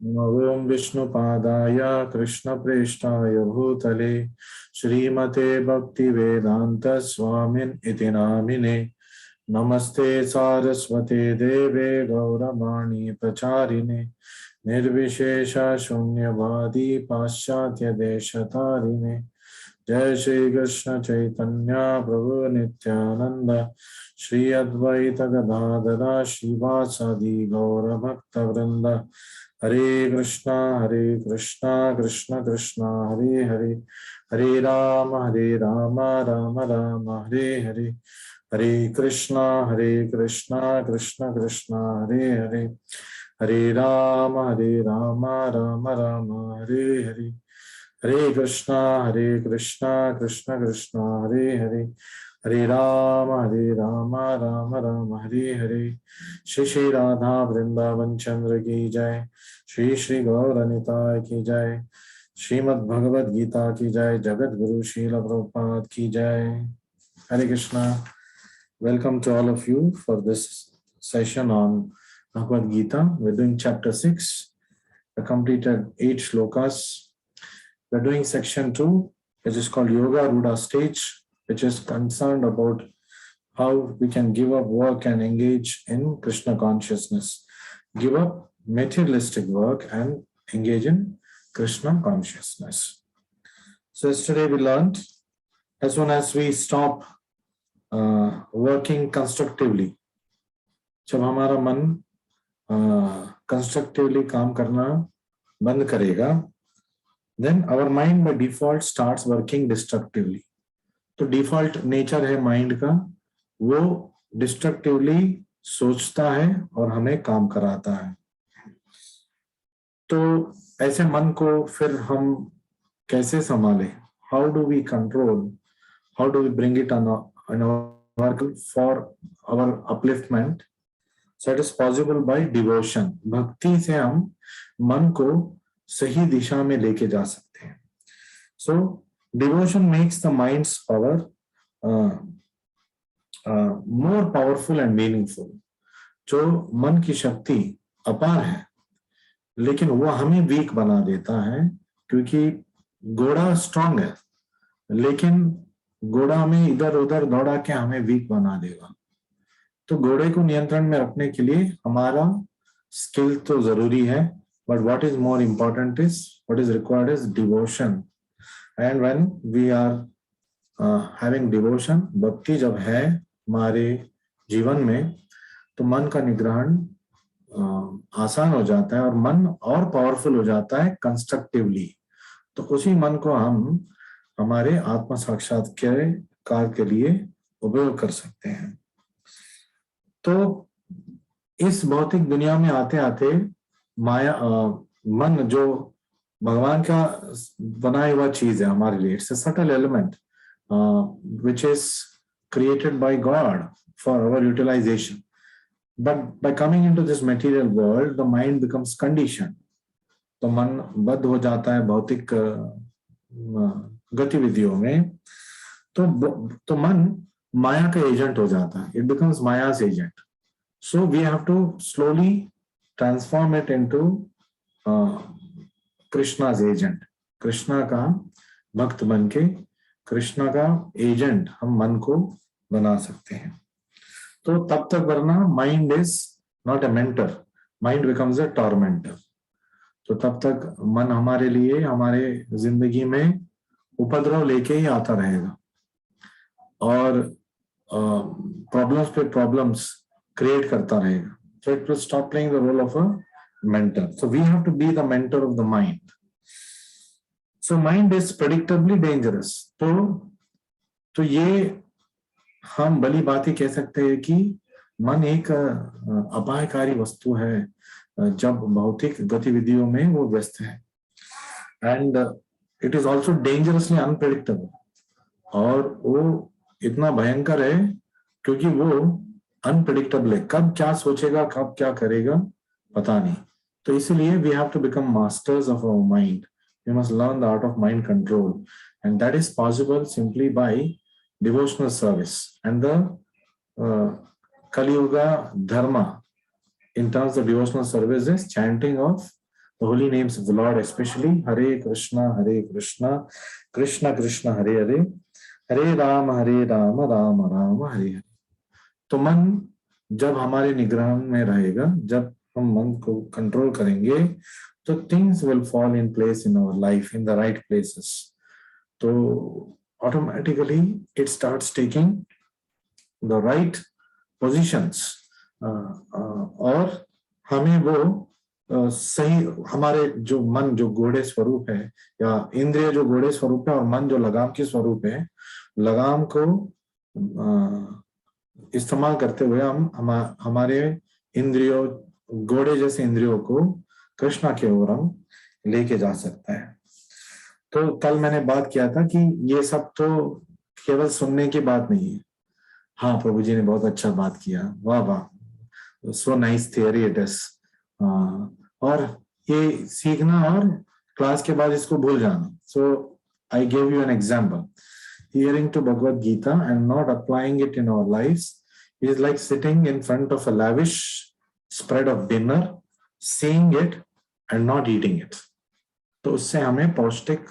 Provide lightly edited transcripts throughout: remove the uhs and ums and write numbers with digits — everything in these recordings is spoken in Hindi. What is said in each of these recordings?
ओम विष्णुपादाय कृष्णप्रेष्ठाय भूतले श्रीमते भक्तिवेदांत स्वामिन् इति नामिने नमस्ते सारस्वते देवे गौरवाणी प्रचारिणे निर्विशेष शून्यवादी पाश्चात्य देशतारिणे जय श्री कृष्ण चैतन्य प्रभु नित्यानंद श्री अद्वैत गदाधर श्रीवासादि गौर भक्त वृंद हरे कृष्णा कृष्ण कृष्णा हरे हरे हरे राम राम राम हरे हरे हरे कृष्णा कृष्ण कृष्णा हरे हरे हरे राम राम राम हरे हरे हरे कृष्णा कृष्ण कृष्णा हरे हरे हरे राम राम राम हरे हरे श्री श्री राधा वृंदावन चंद्र की जय। श्री श्री गौर निताय की जय। श्रीमद् भगवद गीता की जय। जगत गुरु श्रील प्रभुपाद की जय। हरे Krishna. Welcome to all of you for this session on Bhagavad Gita. We're doing chapter 6. We completed 8 shlokas. We're doing section 2, which is called Yoga Ruda Stage, which is concerned about how we can give up work and engage in Krishna consciousness. Give up materialistic work and engage in Krishna consciousness. So yesterday we learned, as soon as we stop working constructively, जब हमारा मन constructively काम करना बंद करेगा, then our mind by default starts working destructively. तो default nature है mind का, वो destructively सोचता है और हमें काम कराता है। तो ऐसे मन को फिर हम कैसे संभालें? How do we control? How do we bring it on our work for our upliftment? So it is possible by devotion. भक्ति से हम मन को सही दिशा में लेके जा सकते हैं. So devotion makes the mind's power more powerful and meaningful. जो मन की शक्ति अपार है, लेकिन वो हमें वीक बना देता है, क्योंकि घोड़ा स्ट्रांग है, लेकिन घोड़ा हमें इधर उधर दौड़ा के हमें वीक बना देगा. तो घोड़े को नियंत्रण में रखने के लिए हमारा स्किल तो जरूरी है, but what is more important is, what is required is devotion. And when we are having devotion, भक्ति जब है हमारे जीवन में, तो मन का निग्रहण आसान हो जाता है और मन और पावरफुल हो जाता है कंस्ट्रक्टिवली. तो उसी मन को हम हमारे आत्म साक्षात्कार के लिए उपयोग कर सकते हैं. तो इस भौतिक दुनिया में आते आते माया मन जो भगवान का बनाया हुआ चीज है हमारे लिए, it's a subtle element which is created by God for our utilization. But by coming into this material world, the mind becomes conditioned. तो मन बद्ध हो जाता है भौतिक गतिविधियों में. तो मन माया का एजेंट हो जाता है. It becomes Maya's agent. So we have to slowly transform it into Krishna's agent. Krishna का भक्त बन के कृष्णा का एजेंट हम मन को बना सकते हैं. तो तब तक वरना mind is not a mentor, mind becomes a tormentor. तो तब तक मन हमारे लिए हमारे जिंदगी में उपद्रव लेके ही आता रहेगा और प्रॉब्लम्स पे प्रॉब्लम्स क्रिएट करता रहेगा. So it will stop playing the role of a mentor. So we have to be the mentor of the mind. So mind is predictably dangerous. तो ये हम भली बात ही कह सकते हैं कि मन एक अपायकारी वस्तु है जब भौतिक गतिविधियों में वो व्यस्त है. And it is also dangerously unpredictable. और वो इतना भयंकर है क्योंकि वो अनप्रेडिक्टेबल है. कब क्या सोचेगा, कब क्या करेगा, पता नहीं. तो इसीलिए we have to become masters of our mind. We must learn the art of mind control, and that is possible simply by devotional service. And the Kali Yuga dharma in terms of devotional service is chanting of the holy names of the Lord, especially Hare Krishna, Krishna Krishna, Hare Hare, Hare Rama, Rama Rama, Hare Hare. तो मन जब हमारे निग्रह में रहेगा, जब हम मन को कंट्रोल करेंगे, तो things will fall in place in our life, in the right places. तो automatically it starts taking the right positions. और हमें वो सही, हमारे जो मन जो घोड़े स्वरूप है, या इंद्रिय जो घोड़े स्वरूप है और मन जो लगाम के स्वरूप है, लगाम को इस्तेमाल करते हुए हम हमारे इंद्रियों, घोड़े जैसे इंद्रियों को कृष्णा की ओर हम लेके जा सकता है। तो कल मैंने बात किया था कि ये सब तो केवल सुनने की बात नहीं है। हाँ, प्रभु जी ने बहुत अच्छा बात किया, वाह वाह, so nice theory it is. और ये सीखना और क्लास के बाद इसको भूल जाना। So I give you an example. Hearing to Bhagavad Gita and not applying it in our lives is like sitting in front of a lavish spread of dinner, seeing it and not eating it. तो उससे हमें पौष्टिक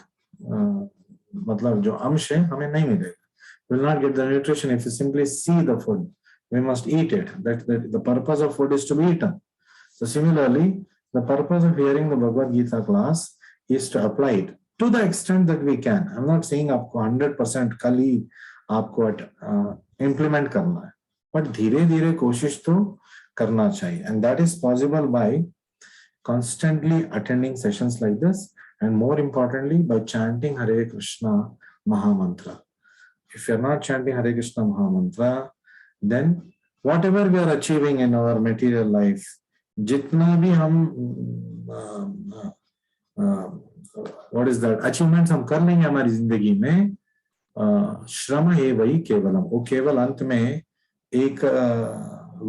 मतलब जो अंश है हमें नहीं मिलेगा. We will not get the nutrition if we simply see the food. We must eat it. That the purpose of food is to be eaten. So similarly, the purpose of hearing the Bhagavad Gita class is to apply it to the extent that we can. I'm not saying आपको 100% कल ही आपको implement करना है, but धीरे धीरे कोशिश तो करना चाहिए. And that is possible by constantly attending sessions like this, and more importantly by chanting Hare Krishna Mahamantra. If you're not chanting Hare Krishna Mahamantra, then whatever we are achieving in our material life, जितना भी हम what is that achievements हम कर लेंगे हमारी जिंदगी में, श्रम है वही केवलम, वो केवल अंत में एक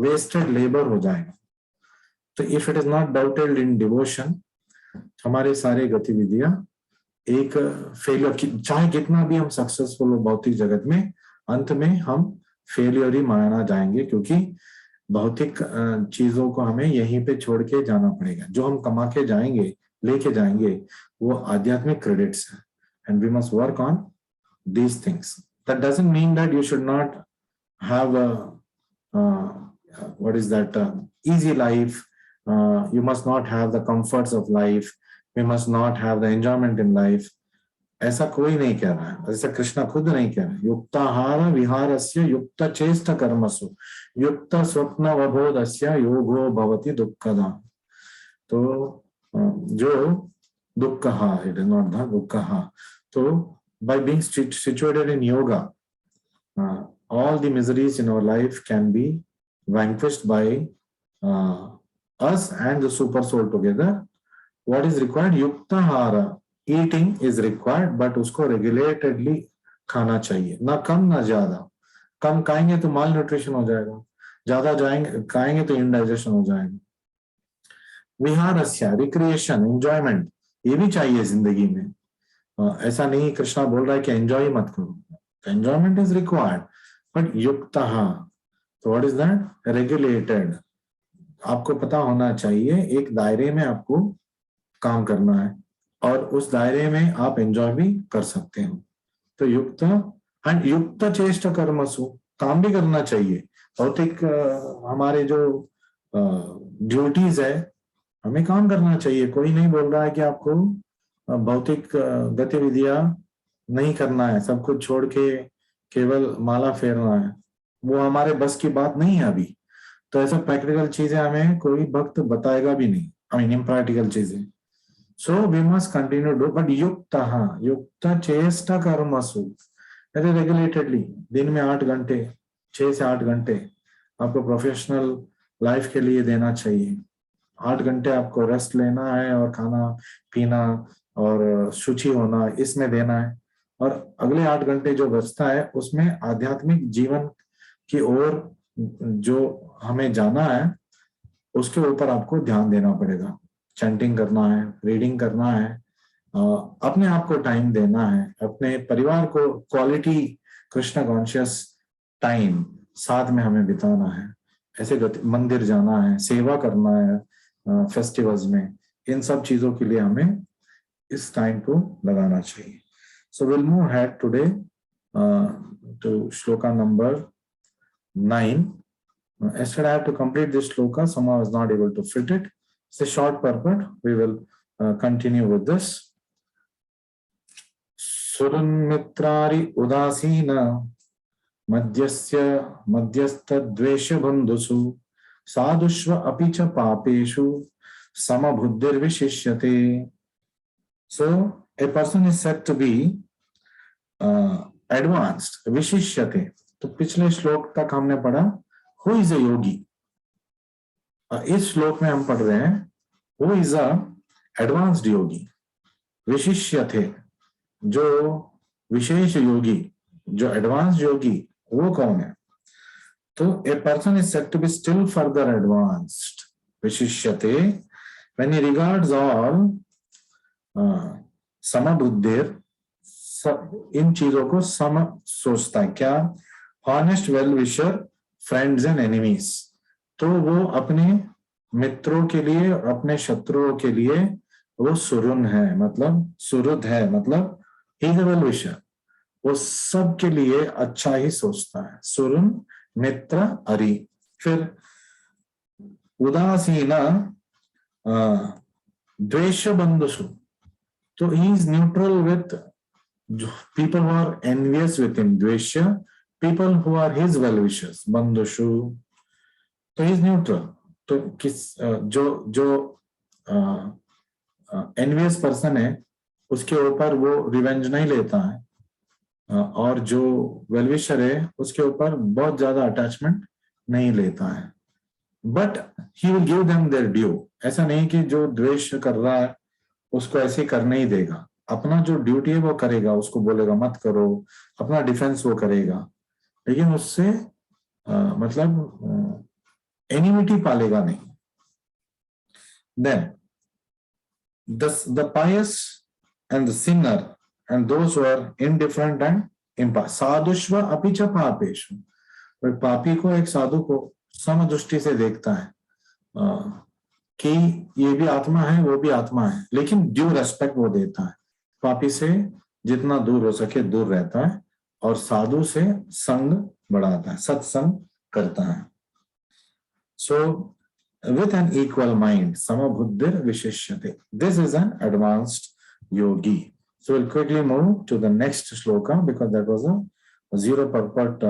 wasted labor हो जाएगा. तो if it is not doubted in devotion, हमारे सारे गतिविधियां एक फेलियर, चाहे कितना भी हम सक्सेसफुल हो भौतिक जगत में, अंत में हम फेलियर ही माना जाएंगे, क्योंकि भौतिक चीजों को हमें यहीं पे छोड़ के जाना पड़ेगा. जो हम कमा के जाएंगे, लेके जाएंगे, वो आध्यात्मिक क्रेडिट्स हैं. And we must work on these things. That doesn't mean that you should not have what is that easy life. You must not have the comforts of life. We must not have the enjoyment in life. ऐसा कोई नहीं कह रहा है, ऐसा कृष्णा खुद नहीं कह रहा है. युक्ताहार विहारस्य युक्त चेष्ट कर्मसु युक्त स्वप्न वबोधस्य योगो भवति दुःखदा. तो जो दुःखहा, इट इज नॉट द दुःखहा. तो by being situated in yoga, all the miseries in our life can be vanquished by us and the super soul together. What is required? युक्ताहार, eating is required, but उसको रेगुलेटेडली खाना चाहिए, ना कम ना ज्यादा. कम खाएंगे तो माल न्यूट्रिशन हो जाएगा, ज्यादा खाएंगे तो इंडाइजेशन हो जाएगा. विहारस्य, रिक्रिएशन, एंजॉयमेंट, ये भी चाहिए जिंदगी में. ऐसा नहीं कृष्णा बोल रहा है कि एंजॉय मत करो. एंजॉयमेंट इज रिक्वायर्ड, बट युक्तः, तो व्हाट इज दैट? रेगुलेटेड. आपको पता होना चाहिए एक दायरे में आपको काम करना है, और उस दायरे में आप एंजॉय भी कर सकते हो. तो युक्त एंड युक्त चेष्ट कर्मसु, काम भी करना चाहिए. भौतिक हमारे जो ड्यूटीज है, हमें काम करना चाहिए. कोई नहीं बोल रहा है कि आपको भौतिक गतिविधियां नहीं करना है, सब कुछ छोड़ के केवल माला फेरना है. वो हमारे बस की बात नहीं है अभी. तो ऐसा प्रैक्टिकल चीजें हमें कोई भक्त बताएगा भी नहीं, आई मीन इम्प्रैक्टिकल चीजें. So we must continue to do, but yukta chesta karmasu, very regulatedly. दिन में 8 घंटे, 6 से 8 घंटे आपको प्रोफेशनल लाइफ के लिए देना चाहिए. 8 घंटे आपको रेस्ट लेना है और खाना पीना और शुचि होना इसमें देना है. और अगले 8 घंटे जो बचता है उसमें आध्यात्मिक जीवन की ओर जो हमें जाना है उसके ऊपर आपको ध्यान देना पड़ेगा. चैंटिंग करना है, रीडिंग करना है, अपने आप को टाइम देना है, अपने परिवार को क्वालिटी कृष्ण कॉन्शियस टाइम साथ में हमें बिताना है. ऐसे मंदिर जाना है, सेवा करना है फेस्टिवल्स में, इन सब चीजों के लिए हमें इस टाइम को लगाना चाहिए. So we'll move ahead today to shloka number 9. Yesterday I had to complete this shloka. Somehow I was not able to fit it. It's a short purport. We will continue with this. Surunmitrari udasina madhyastha dvesha bandhusu sadhushva apicha papeshu samabuddhir vishishyate. So a person is said to be advanced, vishishyate. तो पिछले श्लोक तक हमने पढ़ा who is a yogi. इस श्लोक में हम पढ़ रहे हैं who is a advanced yogi. विशिष्यते, जो विशेष योगी, जो एडवांस योगी, वो कौन है? तो a person is said to be still further advanced. विशिष्यते, when he regards all समबुद्धिर, इन चीजों को सम सोचता है. क्या? Honest, well wisher, friends and enemies. तो वो अपने मित्रों के लिए और अपने शत्रुओं के लिए वो सुरुन है, मतलब सुरुद है, मतलब he is a well wisher. वो सब के लिए अच्छा ही सोचता है. सुरुन, मित्र, अरि. फिर उदासीना द्वेष बंधुषु. So he is neutral with people who are envious with him, dvesha, people who are his well-wishers, bandhushu. So he is neutral. तो किस जो envious person है उसके ऊपर वो रिवेंज नहीं लेता है, और जो well-wisher है उसके ऊपर बहुत ज्यादा अटैचमेंट नहीं लेता है. But he will give them their due. ऐसा नहीं कि जो द्वेष कर रहा है उसको ऐसे करने ही देगा. अपना जो ड्यूटी है वो करेगा, उसको बोलेगा मत करो, अपना डिफेंस वो करेगा, लेकिन उससे मतलब एनिमिटी पालेगा नहीं. Then the pious and the sinner and those who are indifferent and impartial. साधुष्व अपिच पापेषु. पापी को, एक साधु को समदृष्टि से देखता है कि ये भी आत्मा है, वो भी आत्मा है, लेकिन ड्यू रेस्पेक्ट वो देता है. पापी से जितना दूर हो सके दूर रहता है और साधु से संग बढ़ाता है, सत्संग करता है. सो with an equal mind, samabuddhir vishishyate. This is an advanced yogi. So we'll quickly move to the next shloka because that was a zero purport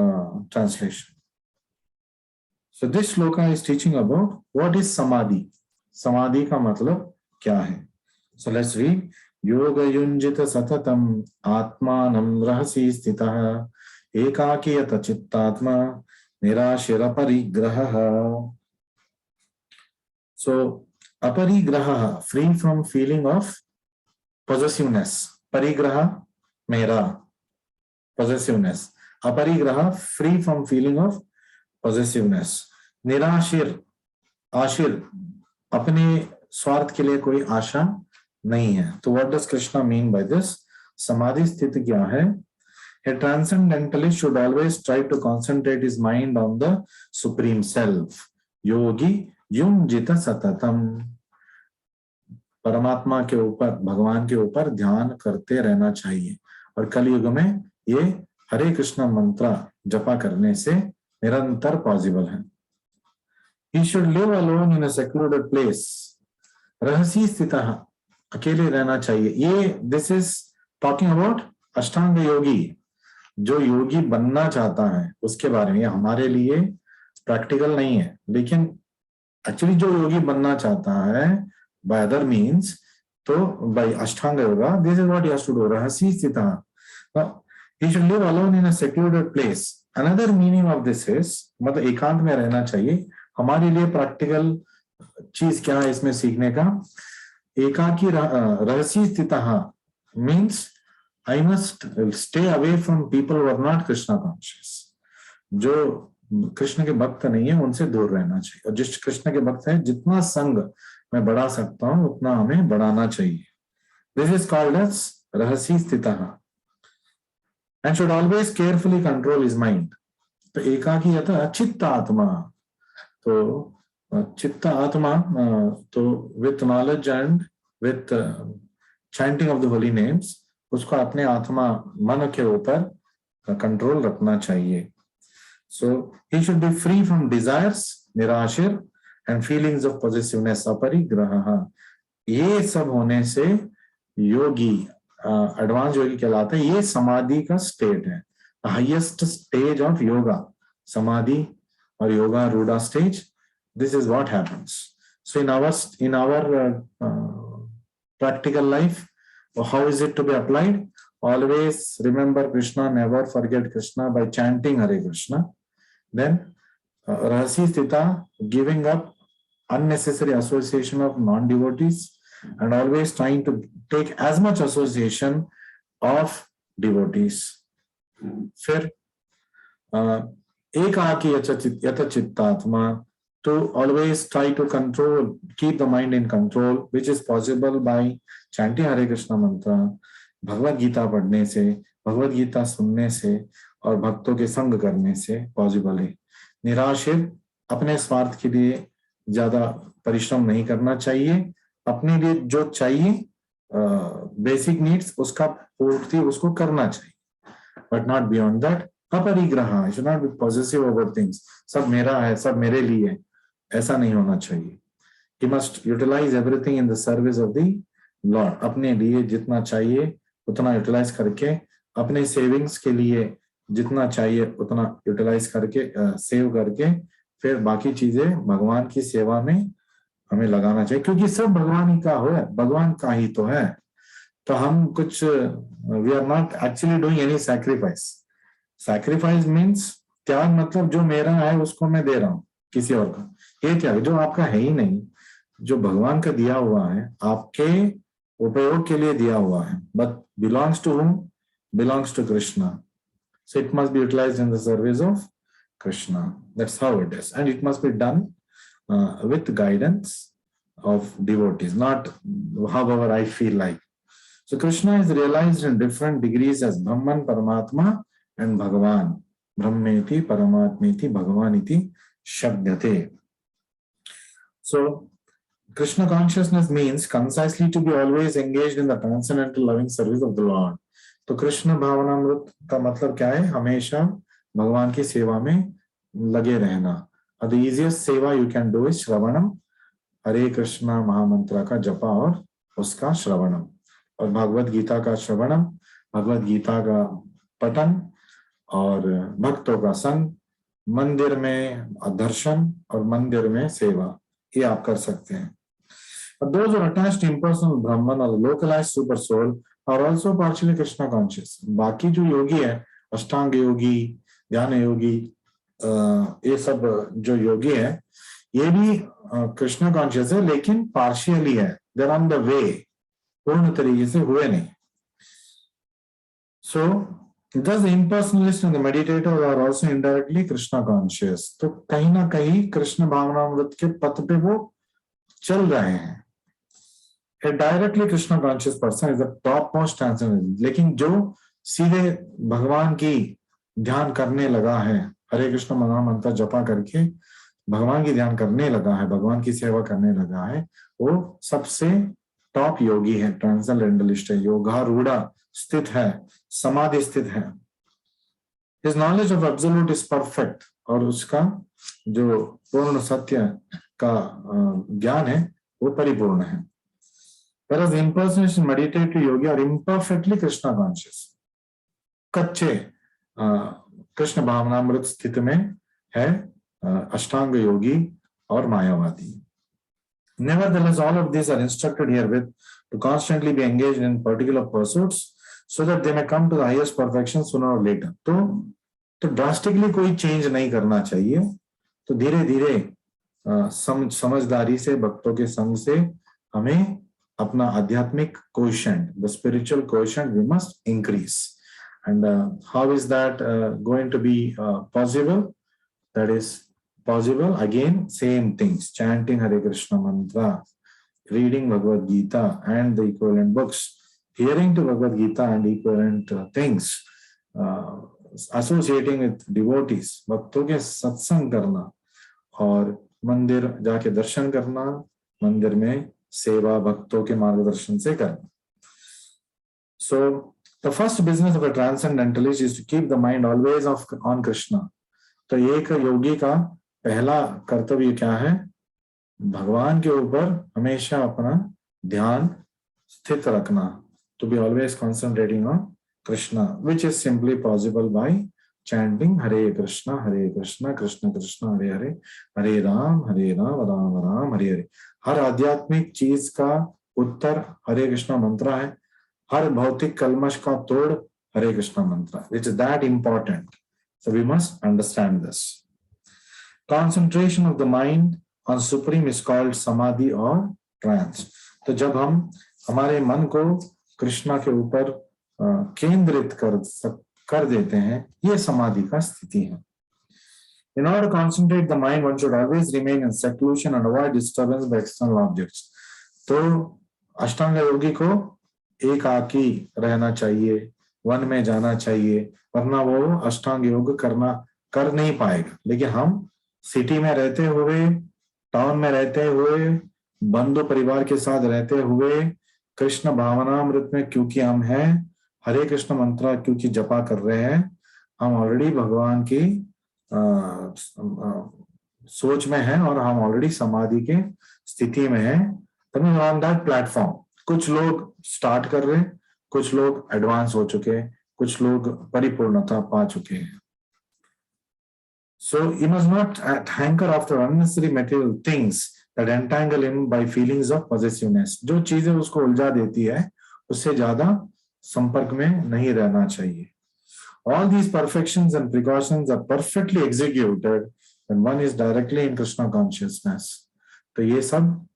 translation. So this shloka is teaching about what is samadhi. Samadhi का मतलब क्या है? So let's read. Yoga yunjita satatam atmanam rahasi stitah ekakiyata chittatma nirashira parigraha. So aparigraha, free from feeling of possessiveness. Parigraha, mera, possessiveness. Aparigraha, free from feeling of possessiveness. Nirashir, ashir, अपने स्वार्थ के लिए कोई आशा नहीं है. तो what does Krishna mean by this? समाधि स्थिति क्या है? A transcendentalist should always try to concentrate his mind on the supreme self. Yogi युंजित सततम, परमात्मा के ऊपर, भगवान के ऊपर ध्यान करते रहना चाहिए. और कलयुग में ये हरे कृष्ण मंत्र जपा करने से निरंतर पॉसिबल है. He should live alone in a secluded place. रहसी स्थितः, अकेले रहना चाहिए. ये this is talking about अष्टांग योगी. जो योगी बनना चाहता है उसके बारे में. हमारे लिए प्रैक्टिकल नहीं है, लेकिन एक्चुअली जो योगी बनना चाहता है by other means, तो by Ashtanga yoga, this is what he has to do. रहसी स्थितः, he should live alone in a secluded place. Another meaning of this is, मतलब एकांत में रहना चाहिए. हमारे लिए प्रैक्टिकल चीज क्या है इसमें सीखने का? एकाकी रहसी स्थितः means I must stay away from people who are not Krishna conscious. जो कृष्ण के भक्त नहीं है उनसे दूर रहना चाहिए, और जिस कृष्ण के भक्त है जितना संग मैं बढ़ा सकता हूं उतना हमें बढ़ाना चाहिए. This is called as रहसी स्थितः. And should always carefully control his mind. तो एकाकी यथा चित्त आत्मा, तो चित्त आत्मा, तो with knowledge and with chanting of the holy names, उसको अपने आत्मा मन के ऊपर कंट्रोल रखना चाहिए. So he should be free from desires, निराशिर, एंड फीलिंग्स ऑफ पॉजिटिवनेस, अपरिग्रह. ये सब होने से योगी, एडवांस योगी कहलाता है. ये समाधि का स्टेट है, हाईएस्ट स्टेज ऑफ योगा, समाधि और योगा रूढ़ा stage. This is what happens. So in our practical life, how is it to be applied? Always remember Krishna, never forget Krishna by chanting Hare Krishna. Then Rahasi Sthita, giving up unnecessary association of non-devotees, and always trying to take as much association of devotees. फिर ekaki yata chittatma, to always try to control, keep the mind in control, which is possible by chanting Hare Krishna mantra, Bhagavad Gita पढ़ने से, भगवद गीता सुनने से और भक्तों के संग करने से पॉसिबल है. निराशिर, अपने स्वार्थ के लिए ज्यादा परिश्रम नहीं करना चाहिए. अपने लिए जो चाहिए बेसिक नीड्स, उसका पूर्ति उसको करना चाहिए, बट नॉट बियॉन्ड दैट. अपरिग्रह, should not be possessive over things. सब मेरा है, सब मेरे लिए, ऐसा नहीं होना चाहिए. He must utilize everything in the service of the Lord. अपने लिए जितना चाहिए उतना यूटिलाइज करके, अपने सेविंग्स के लिए जितना चाहिए उतना यूटिलाइज करके, सेव करके, फिर बाकी चीजें भगवान की सेवा में हमें लगाना चाहिए, क्योंकि सब भगवान ही का है, भगवान का ही तो है. तो हम कुछ, we are not actually doing any sacrifice. Sacrifice means त्याग, मतलब जो मेरा है उसको मैं दे रहा हूं किसी और का. ये त्याग जो आपका है ही नहीं, जो भगवान का दिया हुआ है, आपके उपयोग के लिए दिया हुआ है, but belongs to whom? Belongs to Krishna. So it must be utilized in the service of Krishna. That's how it is, and it must be done with guidance of devotees, not however I feel like. So Krishna is realized in different degrees as Brahman, Paramatma, and Bhagavan. Brahmeti, Paramatmeti, Bhagavaniti, Shabdyate. So Krishna consciousness means concisely to be always engaged in the transcendental loving service of the Lord. तो कृष्ण भावनामृत का मतलब क्या है? हमेशा भगवान की सेवा में लगे रहना. The easiest सेवा you can do is श्रवणम, हरे कृष्णा महामंत्र का जपा और उसका श्रवणम, और भगवद गीता का श्रवणम, भगवद गीता का पठन और भक्तों का संग, मंदिर में दर्शन और मंदिर में सेवा, ये आप कर सकते हैं. Those who are attached to impersonal Brahman or localized super soul are also partially Krishna conscious. बाकी जो योगी है, अष्टांग योगी, ध्यान योगी, ये सब जो योगी है, ये भी कृष्ण कॉन्शियस है, लेकिन पार्शियली है. They're on the way, पूर्ण तरीके से हुए नहीं. So thus the impersonalist and the meditator are also indirectly Krishna conscious. तो कहीं ना कहीं कृष्ण भावनामृत के पथ पे वो चल रहे हैं. A directly Krishna conscious person is the topmost transcendental. लेकिन जो सीधे भगवान की ध्यान करने लगा है, हरे कृष्ण महामंत्र जपा करके भगवान की ध्यान करने लगा है, भगवान की सेवा करने लगा है, वो सबसे टॉप योगी है, ट्रांसेंडेंटलिस्ट है, योगारूढ़ स्थित है, समाधि स्थित है. His knowledge of absolute is perfect, और उसका जो पूर्ण सत्य का ज्ञान है वो परिपूर्ण है. Whereas the impersonalist meditative yogi are imperfectly Krishna conscious. कच्चे कृष्ण भावनामृत स्थिति में है अष्टांग योगी और मायावादी. Nevertheless, all of these are instructed herewith to constantly be engaged in particular pursuits so that they may come to the highest perfection sooner or later. तो ड्रास्टिकली कोई चेंज नहीं करना चाहिए. तो धीरे धीरे समझदारी से, भक्तों के संग से हमें अपना आध्यात्मिक coefficient, the spiritual quotient, we must increase. And how is that going to be possible? That is possible, again, same things: chanting Hare Krishna mantra, reading Bhagavad Gita and the equivalent books, hearing to Bhagavad Gita and equivalent things, associating with devotees, भक्तों के सत्संग करना और मंदिर जाके दर्शन करना, मंदिर में सेवा भक्तों के मार्गदर्शन से करना. So the first business of a transcendentalist is to keep the mind always on Krishna. तो एक योगी का पहला कर्तव्य क्या है? भगवान के ऊपर हमेशा अपना ध्यान स्थित रखना. To be always concentrating on Krishna, which is simply possible by chanting Hare Krishna, Krishna Krishna, Hare Hare, Hare Ram, Ram Ram, Hare Hare. हर आध्यात्मिक चीज का उत्तर हरे कृष्णा मंत्र है. हर भौतिक कलमश का तोड़ हरे कृष्णा मंत्र. It is that important. So we must understand this. Concentration of the mind on Supreme is called samadhi or trance. तो जब हम हमारे मन को कृष्णा के ऊपर केंद्रित कर देते हैं, ये समाधि का स्थिति है. In order to concentrate the mind, one should always remain in seclusion and avoid disturbance by external objects. तो अष्टांग योगी को एकाकी रहना चाहिए, वन में जाना चाहिए, वरना वो अष्टांग योग कर नहीं पाएगा. लेकिन हम सिटी में रहते हुए, टाउन में रहते हुए, बंधु परिवार के साथ रहते हुए, कृष्ण भावनामृत में क्योंकि हम हैं, हरे कृष्ण मंत्र क्योंकि जपा कर रहे हैं, हम ऑलरेडी भगवान की सोच में हैं और हम ऑलरेडी समाधि के स्थिति में हैं. ऑन दैट प्लेटफॉर्म कुछ लोग स्टार्ट कर रहे हैं, कुछ लोग एडवांस हो चुके हैं, कुछ लोग परिपूर्णता पा चुके हैं. So he must not hanker after unnecessary material things that entangle him by feelings of possessiveness. जो चीजें उसको उलझा देती है, उससे ज्यादा संपर्क में नहीं रहना चाहिए. All these perfections and precautions are perfectly executed when one is directly in Krishna consciousness. तो ये सब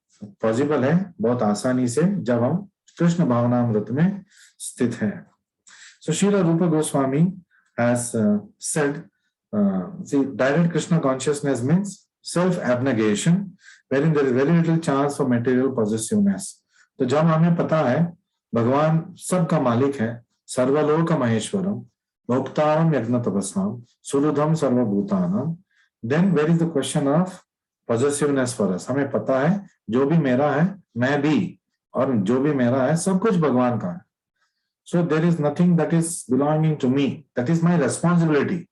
पॉसिबल है बहुत आसानी से जब हम कृष्ण भावनामृत में स्थित हैं. So Srila Rupa Goswami has said, see, direct Krishna consciousness means self-abnegation, wherein there is very little chance for material possessiveness. तो जब हमें पता है भगवान सबका मालिक है, सर्वलोक महेश्वरम, भोक्तारम यज्ञ तपस्नाम, सुहृदम सर्वभूतानाम, then where is the question of possessiveness for us? हमें पता है जो भी मेरा है मैं भी, और जो भी मेरा है सब कुछ भगवान का है. So there is nothing that is belonging to me, that is my responsibility.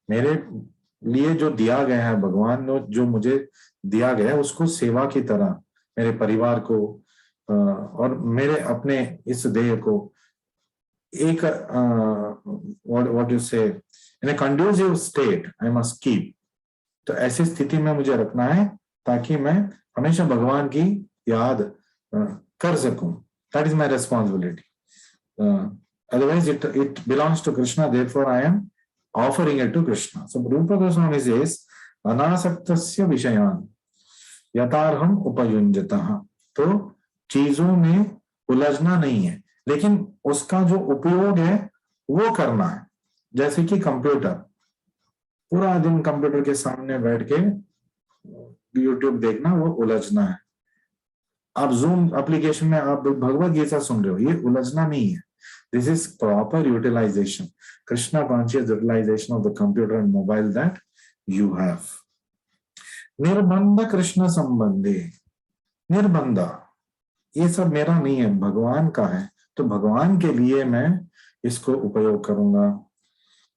मेरे लिए जो दिया गया है भगवान ने, जो मुझे दिया गया है उसको सेवा की तरह मेरे परिवार को और मेरे अपने इस देह को एक what you say in a conducive state I must keep. तो ऐसी स्थिति में मुझे रखना है ताकि मैं हमेशा भगवान की याद कर सकूं. That is my responsibility. Otherwise it belongs to Krishna, therefore I am offering it to Krishna. So Rupa Goswami says, anasaktasya vishayan yatarham upayunjatah. तो चीजों में उलझना नहीं है, लेकिन उसका जो उपयोग है वो करना है. जैसे कि कंप्यूटर, पूरा दिन कंप्यूटर के सामने बैठ के यूट्यूब देखना वो उलझना है. आप जूम एप्लीकेशन में आप भगवत गीता सुन रहे हो, ये उलझना नहीं है. This is proper utilization, Krishna conscious utilization of the computer and mobile that you have. निर्बंध कृष्ण संबंधी, निर्बंध ये सब मेरा नहीं है, भगवान का है, तो भगवान के लिए मैं इसको उपयोग करूंगा.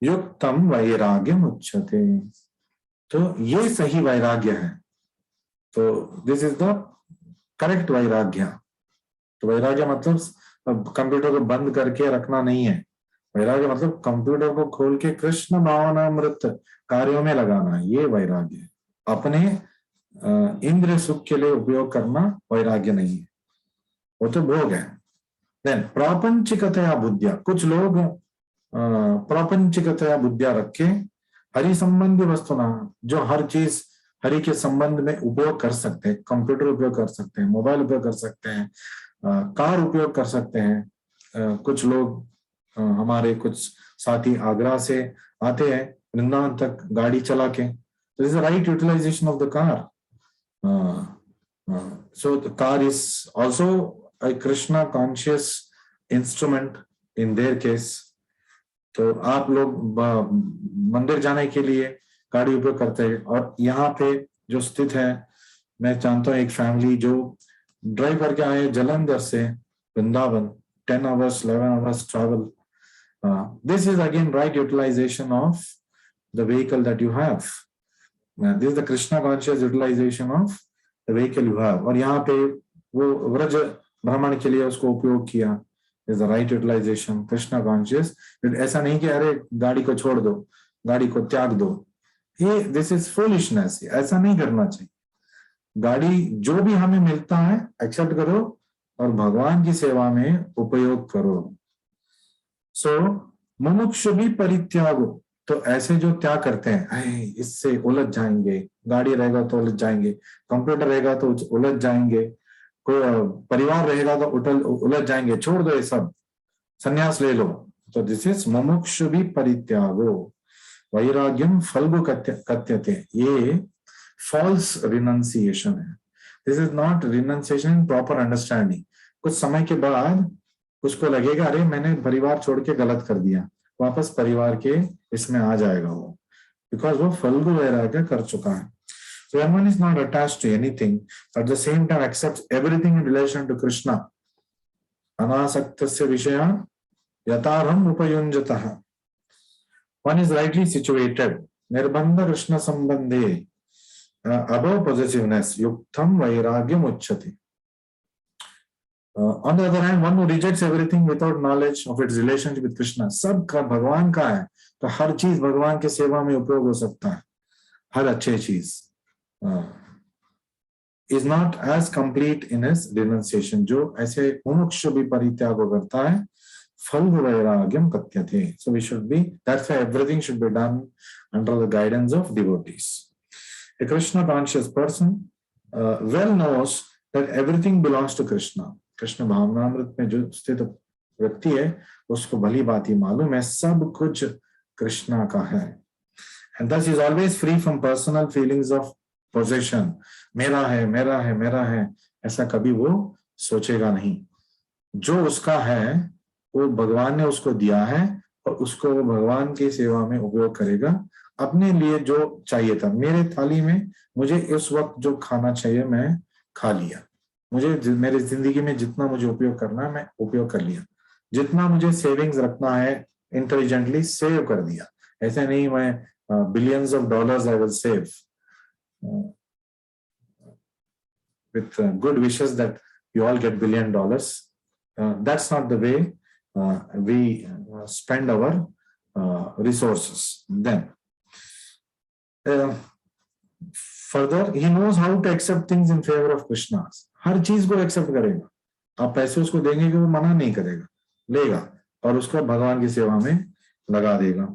युक्तम वैराग्यम उच्यते, तो ये सही वैराग्य है. तो दिस इज द करेक्ट वैराग्य. तो वैराग्य मतलब कंप्यूटर को बंद करके रखना नहीं है. वैराग्य मतलब कंप्यूटर को खोल के कृष्ण भावनामृत कार्यों में लगाना, ये वैराग्य है. अपने इंद्रिय सुख के लिए उपयोग करना वैराग्य नहीं है, वो तो भोग है. देन प्रापंचिकतया बुद्धिया, कुछ लोग प्रापंचिकतया बुद्धिया रखे हरि संबंधी वस्तुना, जो हर चीज हरि के संबंध में उपयोग कर सकते हैं. कंप्यूटर उपयोग कर सकते हैं, मोबाइल उपयोग कर सकते हैं, कार उपयोग कर सकते हैं. कुछ लोग हमारे कुछ साथी आगरा से आते हैं वृंदावन तक गाड़ी चला के. This is right utilisation of the car. So the car is also a Krishna conscious instrument in their case. तो आप लोग मंदिर जाने के लिए गाड़ी उपयोग करते हैं, और यहाँ पे जो स्थित है। मैं जानता हूँ एक फैमिली जो ड्राइव करके आए जलंधर से Vrindavan, 10 hours 11 hours travel. This is again right utilization of the vehicle that you have. This is the Krishna conscious utilization of the vehicle you have. और यहाँ पे वो व्रज भ्रमण के लिए उसको उपयोग किया, is the right utilization, Krishna conscious. ऐसा नहीं कि अरे गाड़ी को छोड़ दो, गाड़ी को त्याग दो, ये this is foolishness. ऐसा नहीं करना चाहिए। गाड़ी जो भी हमें मिलता है एक्सेप्ट करो और भगवान की सेवा में उपयोग करो। सो मुमुक्षु भी परित्यागो, तो ऐसे जो त्याग करते हैं, इससे उलझ जाएंगे, गाड़ी रहेगा तो उलझ जाएंगे, कंप्यूटर रहेगा तो उलझ जाएंगे, कोई परिवार रहेगा तो उलझ जाएंगे, छोड़ दो ये सब, संन्यास ले लो। तो दिस इज मुमुक्षु भी परित्यागो वैराग्यम फल्गु कथ्यते। ये फॉल्स रिनंसिएशन है। This is not renunciation in proper understanding. कुछ समय के बाद उसको लगेगा अरे मैंने परिवार छोड़ के गलत कर दिया, वापस परिवार के इसमें आ जाएगा वो, बिकॉज वो फल्गु वैराग्य कर चुका है। So when one is not attached to anything, but at the same time accepts everything in relation to Krishna, anasaktasya vishaya yatarham upayunjatah. One is rightly situated, nirbandha Krishna sambandhe, above possessiveness, yuktam vairagyam uchyate. On the other hand, one who rejects everything without knowledge of its relationship with Krishna, सब का भगवान का है, तो हर चीज भगवान के सेवा में उपयोग हो सकता है, हर अच्छी चीज, is not as complete in his renunciation. जो ऐसे मुमुक्षु भी परित्याग करता है, फल्गु वैराग्यम कथ्यते. So we should be, that's why everything should be done under the guidance of devotees. A Krishna conscious person well knows that everything belongs to Krishna. Krishna भावनामृत में जो स्थित व्यक्ति है उसको भली बात ही मालूम है सब कुछ कृष्णा का है, and thus he is always free from personal feelings of possession. मेरा है मेरा है मेरा है, ऐसा कभी वो सोचेगा नहीं। जो उसका है वो भगवान ने उसको दिया है और उसको वो भगवान की सेवा में उपयोग करेगा। अपने लिए जो चाहिए था, मेरे थाली में मुझे इस वक्त जो खाना चाहिए मैं खा लिया, मुझे मेरी जिंदगी में जितना मुझे उपयोग करना है मैं उपयोग कर लिया, जितना मुझे सेविंग्स रखना है इंटेलिजेंटली सेव कर दिया। ऐसे नहीं मैं billions of dollars I will save with good wishes that you all get $1 billion. That's not the way we spend our resources. Then further, he knows how to accept things in favor of Krishna. हर चीज को एक्सेप्ट करेगा, आप पैसे उसको देंगे कि वो मना नहीं करेगा, लेगा और उसको भगवान की सेवा में लगा देगा।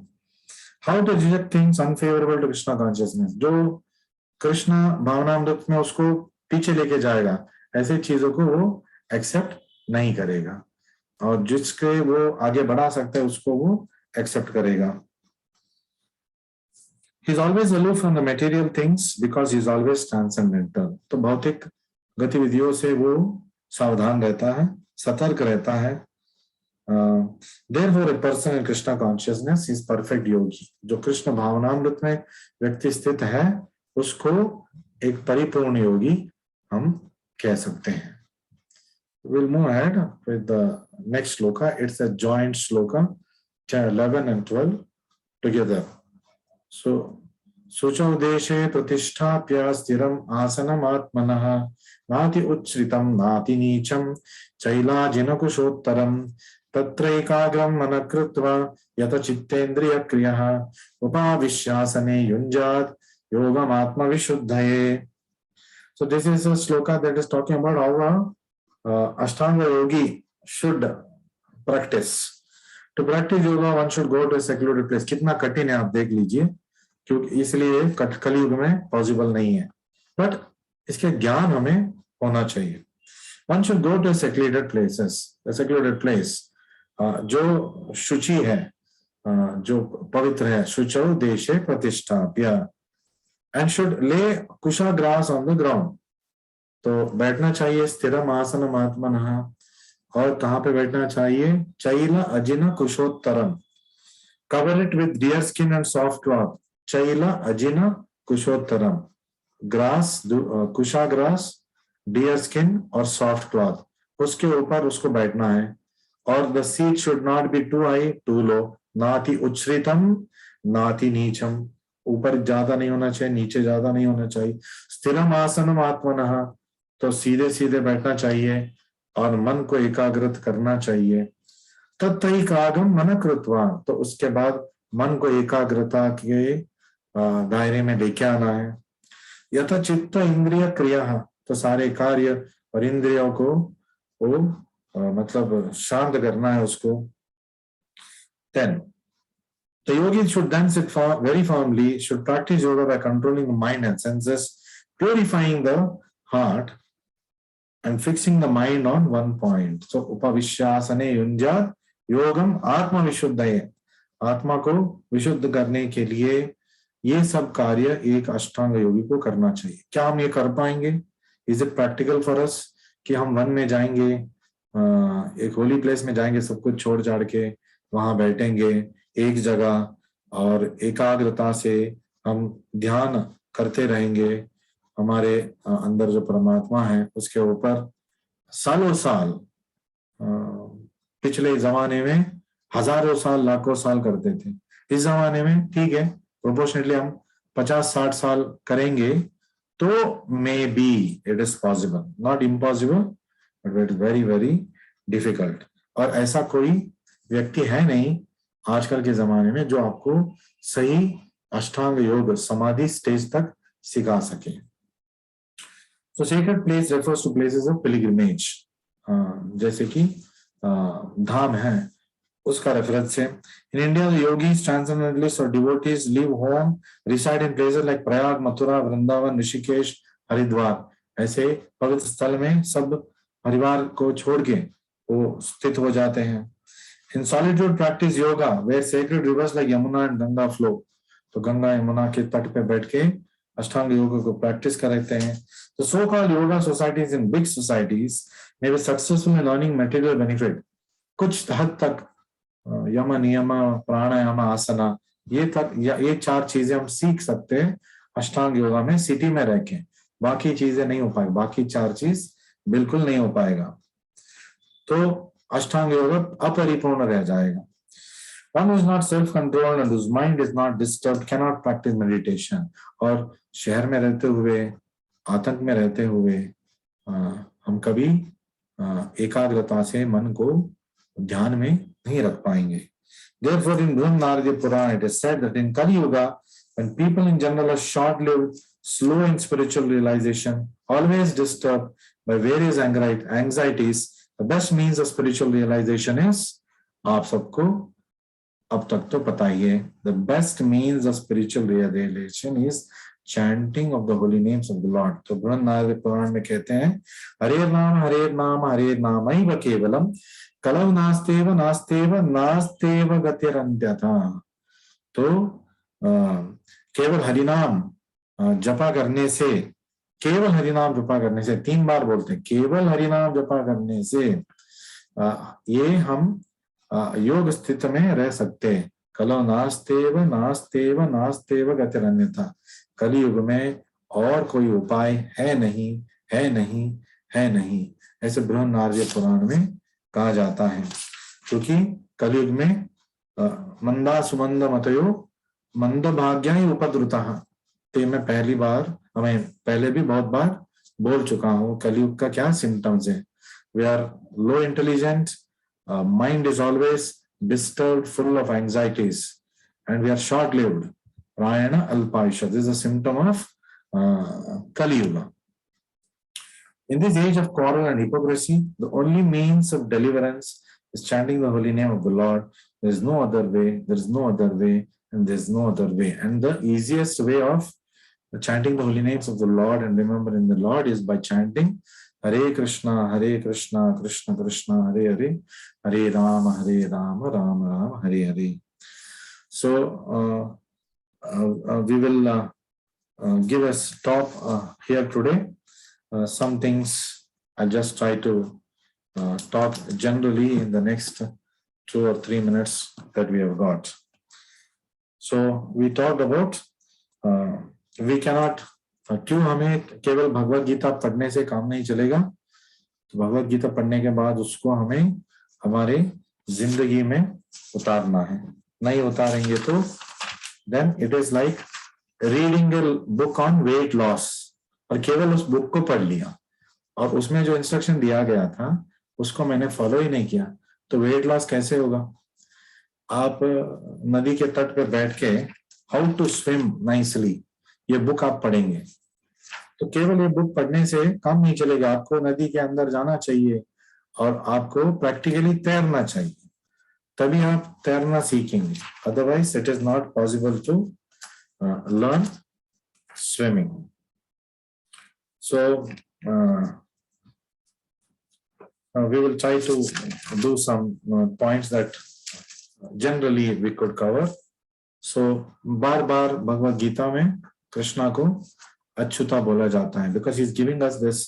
How to reject things unfavorable to Krishna consciousness, जो कृष्ण भावनामृत में उसको पीछे लेके जाएगा, ऐसे चीजों को वो एक्सेप्ट नहीं करेगा, और जिसके वो आगे बढ़ा सकता है उसको वो एक्सेप्ट करेगा। He is always aloof from the material things because he is always transcendental. तो भौतिक गतिविधियों से वो सावधान रहता है, सतर्क रहता है। Therefore, a person in Krishna consciousness is perfect yogi. जो कृष्ण भावनामृत में व्यक्ति स्थित है उसको एक परिपूर्ण योगी हम कह सकते हैं। We'll move ahead with the next shloka. It's a joint shloka, 11 and 12 together. So, Sucha deshe pratisthapya stiram asanam atmanah nati uchritam nati nicham chaila jinakushottaram tatraikagram manakritva yata chittendriya kriyaha upavishyasane yunjat yogam atma vishuddhaye. So this is a shloka that is talking about how Ashtanga yogi should practice. To practice yoga, one should go to a secluded place. कितना कठिन है आप देख लीजिए, क्योंकि इसलिए कलियुग में पॉसिबल नहीं है, बट इसके ज्ञान हमें होना चाहिए। One should go to a secluded places, a secluded place, जो शुचि है, जो पवित्र है, शुचौ देशे प्रतिष्ठाप्य, and should lay kusha grass on the ground. तो बैठना चाहिए स्थिरम आसनम आत्मनः, और कहाँ पे बैठना चाहिए? चैला अजिना कुशोत्तरम, cover it with deer skin and soft cloth. चैला अजिना कुशोत्तरम, ग्रास, कुशा ग्रास, डियर स्किन और सॉफ्ट क्लॉथ, उसके ऊपर उसको बैठना है। और the seat should not be too high too low, नाति उच्छ्रितम नाति नीचम, ऊपर ज्यादा नहीं होना चाहिए, नीचे ज्यादा नहीं होना चाहिए। स्थिरम आसनम आत्मनः, तो सीधे सीधे बैठना चाहिए और मन को एकाग्रत करना चाहिए। तत्तैकाग्रम मन कृत्वा, तो उसके बाद मन को एकाग्रता के दायरे में लेके आना है। यथा चित्त इंद्रिय क्रिया, तो सारे कार्य और इंद्रियों को वो मतलब शांत करना है उसको। 10. The yogi should then sit very firmly, should practice yoga by controlling the mind and senses, purifying the heart and fixing the mind on one point. So upavishyasane yunjat yogam atma vishuddhaye, आत्मा को विशुद्ध करने के लिए ये सब कार्य एक अष्टांग योगी को करना चाहिए। क्या हम ये कर पाएंगे? Is it practical for us कि हम वन में जाएंगे, एक होली प्लेस में जाएंगे, सब कुछ छोड़ छाड़ के वहां बैठेंगे एक जगह और एकाग्रता से हम ध्यान करते रहेंगे, हमारे अंदर जो परमात्मा है उसके ऊपर सालों साल, पिछले जमाने में हजारों साल लाखों साल करते थे, इस जमाने में ठीक है प्रोपोर्शनेटली हम 50-60 साल करेंगे तो may be it is possible, not impossible but it is very very difficult. और ऐसा कोई व्यक्ति है नहीं आजकल के जमाने में जो आपको सही अष्टांग योग समाधि स्टेज तक सिखा सके। So sacred place refers to places of pilgrimage, जैसे कि धाम है उसका रेफरेंस है। In India, the yogis, transcendentalists or devotees live home, reside in places like Prayag, Mathura, Vrindavan, Rishikesh, Haridwar. ऐसे पवित्र स्थल में सब परिवार को छोड़ के वो स्थित हो जाते हैं। In solitude, practice yoga where sacred rivers like Yamuna and Ganga flow. तो गंगा यमुना के तट पे बैठ के अष्टांग योग को प्रैक्टिस करते हैं। The so-called yoga societies in big societies may be successful in earning material benefit. कुछ हद तक यम नियम प्राणायाम आसना ये 4 चीजें हम सीख सकते हैं अष्टांग योगा में सिटी में रह के, बाकी चीजें नहीं हो पाएगी, बाकी 4 चीज बिल्कुल नहीं हो पाएगा, तो अष्टांग योगा अपरिपूर्ण रह जाएगा। One who is not self-controlled and whose mind is not disturbed cannot practice meditation. और शहर में रहते हुए, आतंक में रहते हुए हम कभी एकाग्रता से मन को ध्यान में नहीं रख पाएंगे। Therefore, in Brihannaradiya Purana, it is said that in Kali Yuga, when people in general are short-lived, slow in spiritual realization, always disturbed by various anxieties, the best means of spiritual realization is, आप सबको अब तक तो पता ही है, the best means of spiritual realization is chanting of the holy names of the Lord. तो बृहन्नारद पुराण में कहते हैं हरे नाम ऐव केवलम कलौ नास्तेव नास्तेव नास्तेव गतिरन्यथा। तो केवल हरिनाम जपा करने से, केवल हरिनाम जपा करने से, 3 बार बोलते हैं केवल हरिनाम जपा करने से ये हम योग स्थित में रह सकते हैं। कलौ नास्तेव नास्तेव नास्तेव गतिरन्यथा, कलियुग में और कोई उपाय है नहीं, है नहीं, है नहीं, ऐसे बृहन्नारद पुराण में कहा जाता है। क्योंकि कलियुग में मंदा सुमंद मतयो मंद भाग्या ही उपद्रुता, तो मैं पहली बार, हमें पहले भी बहुत बार बोल चुका हूँ कलियुग का क्या सिम्टम्स है। We are low intelligent, mind is always disturbed, full of anxieties, and we are short-lived. Prayana alpaisha. This is a symptom of Kali Yuga. In this age of quarrel and hypocrisy, the only means of deliverance is chanting the holy name of the Lord. There is no other way, there is no other way, and there is no other way. And the easiest way of chanting the holy names of the Lord and remembering the Lord is by chanting Hare Krishna, Krishna Krishna, Hare Hare, Hare Rama, Rama Rama, Hare Hare. So we will give a stop here today. Some things I'll just try to talk generally in the next 2 or 3 minutes that we have got. So we talked about we cannot क्यों हमें केवल भगवत गीता पढ़ने से काम नहीं चलेगा? तो भगवत गीता पढ़ने के बाद उसको हमें हमारे जिंदगी में उतारना है। नहीं उतारेंगे तो then it is like reading a book on weight loss, और केवल उस बुक को पढ़ लिया और उसमें जो इंस्ट्रक्शन दिया गया था उसको मैंने फॉलो ही नहीं किया, तो वेट लॉस कैसे होगा? आप नदी के तट पे बैठ के हाउ टू स्विम नाइसली ये बुक आप पढ़ेंगे, तो केवल ये बुक पढ़ने से काम नहीं चलेगा। आपको नदी के अंदर जाना चाहिए और आपको प्रैक्टिकली तैरना चाहिए, तभी आप तैरना सीखेंगे। Otherwise it is not possible to learn swimming. So we will try to do some points that generally we could cover. So बार बार भगवत गीता में कृष्णा को अच्युता बोला जाता है because he is giving us this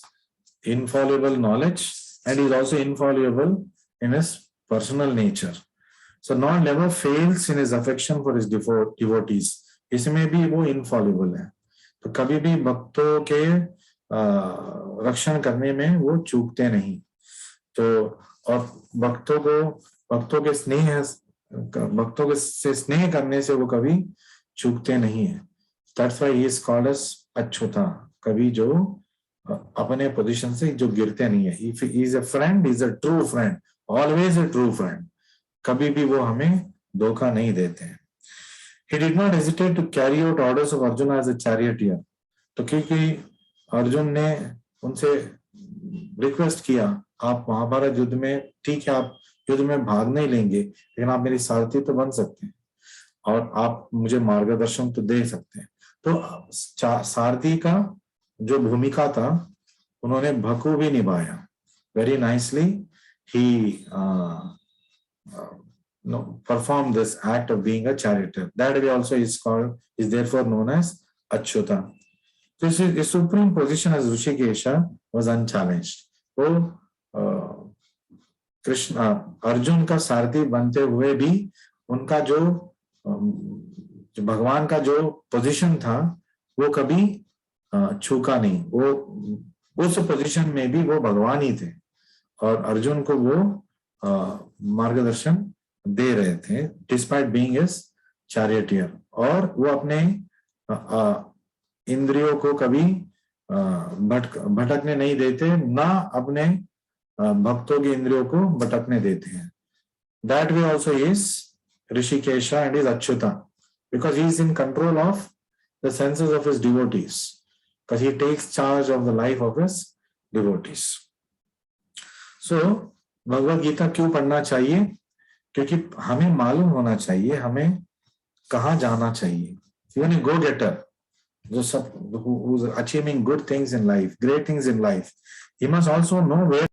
infallible knowledge and he is also infallible in his personal nature. So Lord never fails in his affection for his devotees. इसमें भी वो infallible है, तो कभी भी भक्तों के रक्षण करने में वो चूकते नहीं। तो और भक्तों के से स्नेह करने से वो कभी चूकते नहीं है। That's why he is called as Achyuta, कभी जो अपने पोजीशन से जो गिरते नहीं है। If he is a friend, he is a true friend, always a true friend, कभी भी वो हमें धोखा नहीं देते हैं। He did not hesitate to carry out orders of Arjuna as a charioteer. तो क्योंकि अर्जुन ने उनसे रिक्वेस्ट किया, आप महाभारत युद्ध में ठीक है आप युद्ध में भाग नहीं लेंगे, लेकिन आप मेरी सारथी तो बन सकते हैं और आप मुझे मार्गदर्शन तो दे सकते हैं। तो सारथी का जो भूमिका था उन्होंने बखूबी निभाया। Very nicely he performed this act of being a charioteer. That way also is therefore known as Achyuta. So his supreme position as Rishikesha was unchallenged. वो कृष्ण अर्जुन का सारथी बनते हुए भी उनका जो भगवान का जो पोजीशन था वो कभी छूका नहीं। वो उस पोजीशन में भी वो भगवान ही थे और अर्जुन को वो मार्गदर्शन दे रहे थे डिस्पाइट बीइंग हिज चैरियटियर। और वो अपने इंद्रियों को कभी भटकने नहीं देते, ना अपने भक्तों की इंद्रियों को भटकने देते हैं। That way also is Rishikesha and is Achyuta, because he is in control of the senses of his devotees, because he takes charge of the life of his devotees. So Bhagavad Gita क्यों पढ़ना चाहिए? क्योंकि हमें मालूम होना चाहिए हमें कहाँ जाना चाहिए। Even a go-getter, who is achieving good things in life, great things in life, he must also know where